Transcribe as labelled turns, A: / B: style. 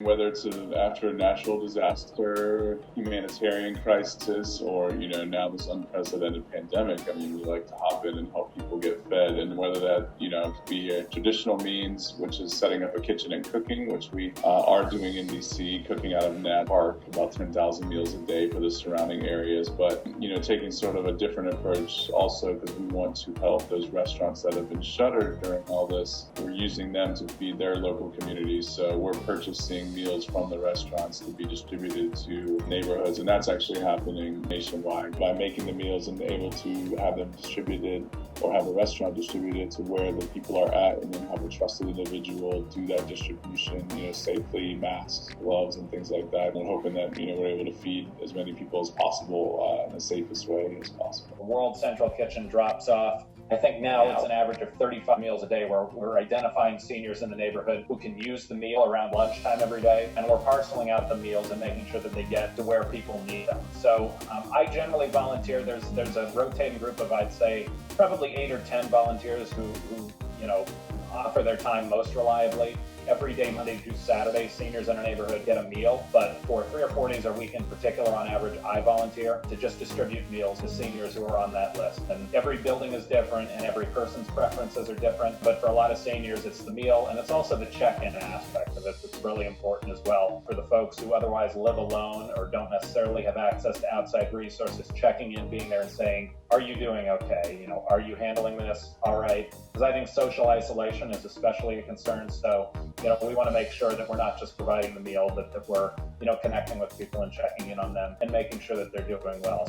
A: Whether it's after a natural disaster, humanitarian crisis, or, now this unprecedented pandemic, we like to hop in and help people get fed. And whether that, could be a traditional means, which is setting up a kitchen and cooking, which we are doing in DC, cooking out of Nat Park, about 10,000 meals a day for the surrounding areas. But, taking sort of a different approach also, because we want to help those restaurants that have been shuttered during all this. We're using them to feed their local communities. So we're purchasing meals from the restaurants to be distributed to neighborhoods, and that's actually happening nationwide by making the meals and able to have them distributed or have the restaurant distributed to where the people are at, and then have a trusted individual do that distribution, safely, masks, gloves, and things like that, and hoping that, we're able to feed as many people as possible in the safest way as possible.
B: The World Central Kitchen drops off. I think now it's an average of 35 meals a day where we're identifying seniors in the neighborhood who can use the meal around lunchtime every day, and we're parceling out the meals and making sure that they get to where people need them. So I generally volunteer. There's a rotating group of, I'd say, probably 8 or 10 volunteers who offer their time most reliably. Every day, Monday through Saturday, seniors in our neighborhood get a meal, but for 3 or 4 days a week in particular, on average, I volunteer to just distribute meals to seniors who are on that list. And every building is different and every person's preferences are different, but for a lot of seniors, it's the meal, and it's also the check-in aspect of it that's really important as well. For the folks who otherwise live alone or don't necessarily have access to outside resources, checking in, being there and saying, are you doing okay? Are you handling this all right? Because I think social isolation is especially a concern. So, we want to make sure that we're not just providing the meal, but that we're, connecting with people and checking in on them and making sure that they're doing well.